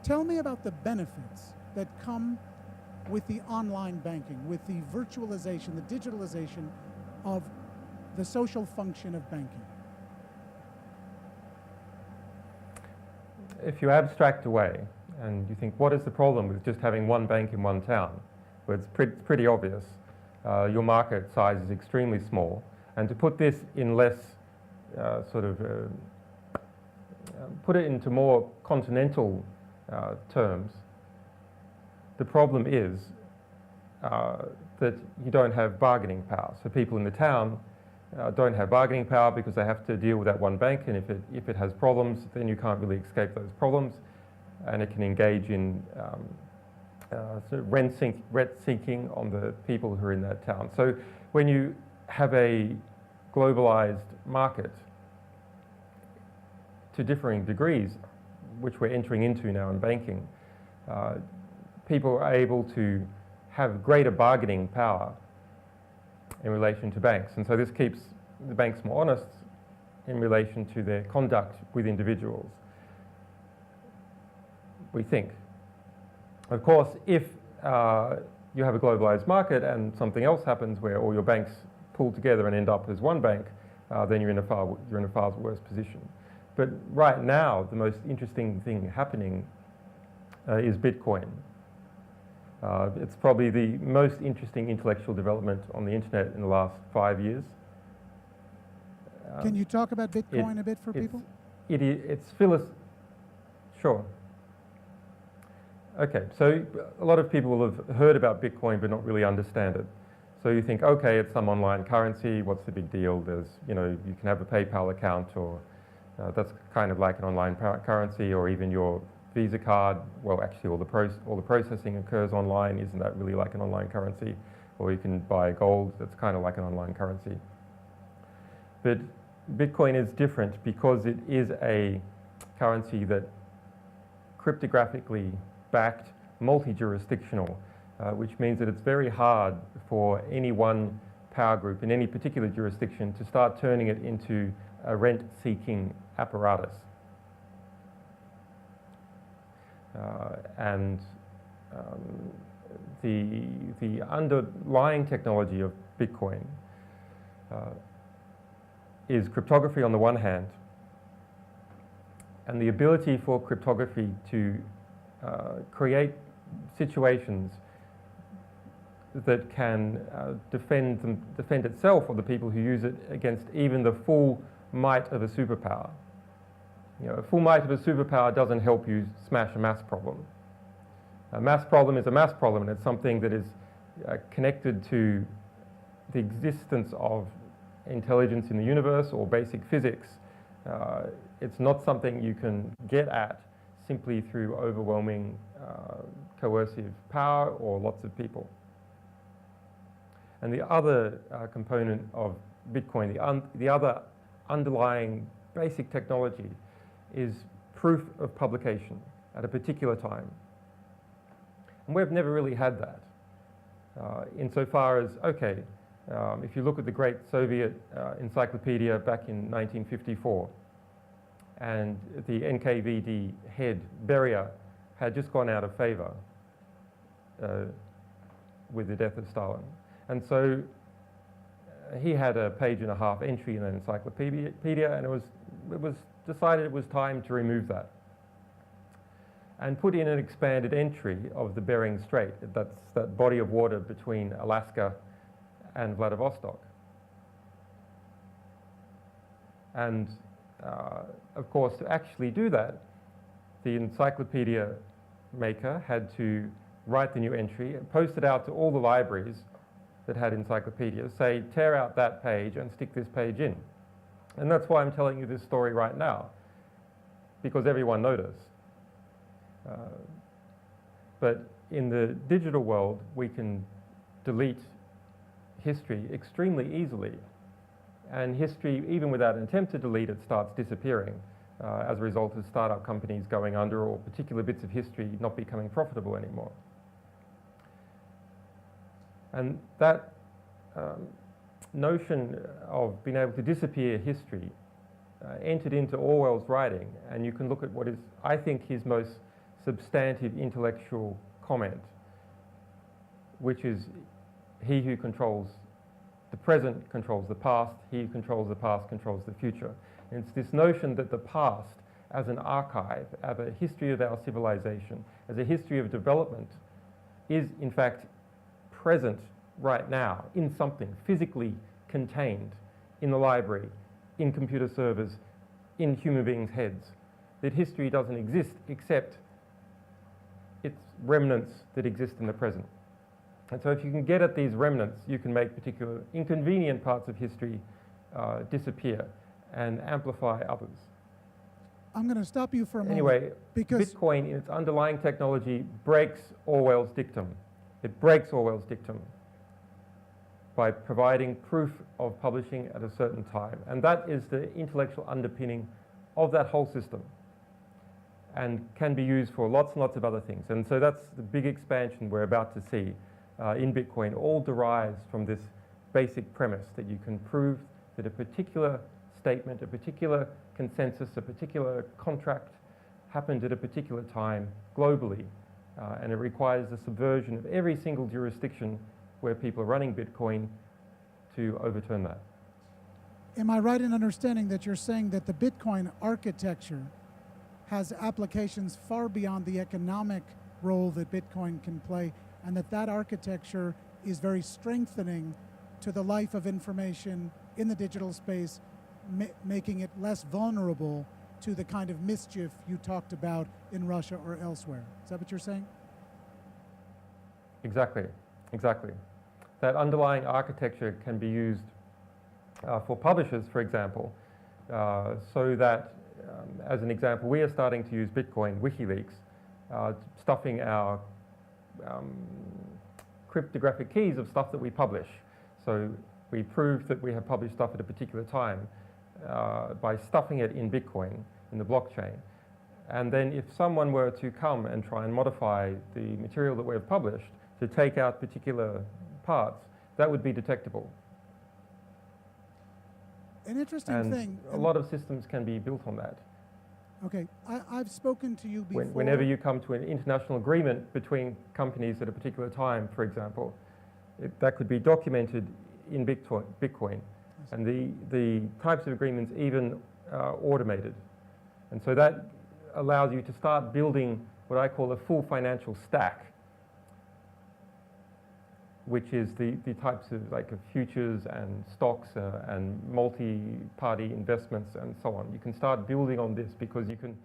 Tell me about the benefits that come with the online banking, with the virtualization, the digitalization of the social function of banking. If you abstract away and you think, what is the problem with just having one bank in one town? Well, it's pretty obvious. Your market size is extremely small. And to put this in less put it into more continental terms, the problem is that you don't have bargaining power. So people in the town don't have bargaining power because they have to deal with that one bank, and if it has problems, then you can't really escape those problems, and it can engage in sort of rent sinking on the people who are in that town. So when you have a globalized market to differing degrees, which we're entering into now in banking, people are able to have greater bargaining power in relation to banks. And so this keeps the banks more honest in relation to their conduct with individuals, we think. Of course, if you have a globalized market and something else happens where all your banks pull together and end up as one bank, then you're in a far worse position. But right now, the most interesting thing happening is Bitcoin. It's probably the most interesting intellectual development on the internet in the last 5 years. Can you talk about Bitcoin a bit for people? Sure. Okay, so a lot of people will have heard about Bitcoin but not really understand it. So you think, okay, it's some online currency, what's the big deal? There's, you can have a PayPal account, or that's kind of like an online currency, or even your Visa card. Well, actually all the processing occurs online. Isn't that really like an online currency? Or you can buy gold, that's kind of like an online currency. But Bitcoin is different because it is a currency that cryptographically backed, multi-jurisdictional, which means that it's very hard for any one power group in any particular jurisdiction to start turning it into a rent-seeking apparatus. The underlying technology of Bitcoin is cryptography on the one hand, and the ability for cryptography to create situations that can defend itself or the people who use it against even the full might of a superpower. A full might of a superpower doesn't help you smash a mass problem. A mass problem is a mass problem, and it's something that is connected to the existence of intelligence in the universe or basic physics. It's not something you can get at simply through overwhelming coercive power or lots of people. And the other component of Bitcoin, the other underlying basic technology, is proof of publication at a particular time. And we've never really had that. Insofar as, okay, if you look at the great Soviet encyclopedia back in 1954, and the NKVD head, Beria, had just gone out of favor with the death of Stalin. And so he had a page-and-a-half entry in an encyclopedia, and it was decided it was time to remove that and put in an expanded entry of the Bering Strait. That's that body of water between Alaska and Vladivostok. And of course, to actually do that, the encyclopedia maker had to write the new entry and post it out to all the libraries that had encyclopedias, say, tear out that page and stick this page in. And that's why I'm telling you this story right now, because everyone noticed. But in the digital world, we can delete history extremely easily. And history, even without an attempt to delete it, starts disappearing as a result of startup companies going under or particular bits of history not becoming profitable anymore. And that notion of being able to disappear history entered into Orwell's writing, and you can look at what is, I think, his most substantive intellectual comment, which is he who controls the present controls the past, he who controls the past controls the future. And it's this notion that the past as an archive, as a history of our civilization, as a history of development, is in fact present right now in something physically contained in the library, in computer servers, in human beings' heads. That history doesn't exist except its remnants that exist in the present. And so if you can get at these remnants, you can make particular inconvenient parts of history disappear and amplify others. I'm going to stop you for a moment. Anyway, because Bitcoin in its underlying technology breaks Orwell's dictum. It breaks Orwell's dictum by providing proof of publishing at a certain time. And that is the intellectual underpinning of that whole system and can be used for lots and lots of other things. And so that's the big expansion we're about to see in Bitcoin. All derives from this basic premise that you can prove that a particular statement, a particular consensus, a particular contract happened at a particular time globally. And it requires the subversion of every single jurisdiction where people are running Bitcoin to overturn that. am I right in understanding that you're saying that the Bitcoin architecture has applications far beyond the economic role that Bitcoin can play, and that that architecture is very strengthening to the life of information in the digital space, making it less vulnerable to the kind of mischief you talked about in Russia or elsewhere? Is that what you're saying? Exactly, exactly. That underlying architecture can be used for publishers, for example, so that, as an example, we are starting to use Bitcoin WikiLeaks, stuffing our cryptographic keys of stuff that we publish. So we prove that we have published stuff at a particular time by stuffing it in Bitcoin, in the blockchain. And then if someone were to come and try and modify the material that we've published to take out particular parts, that would be detectable. An interesting and thing. A lot of systems can be built on that. Okay, I've spoken to you before. Whenever you come to an international agreement between companies at a particular time, for example, that could be documented in Bitcoin. And the types of agreements even automated. And so that allows you to start building what I call a full financial stack, which is the types of futures and stocks and multi-party investments and so on. You can start building on this because you can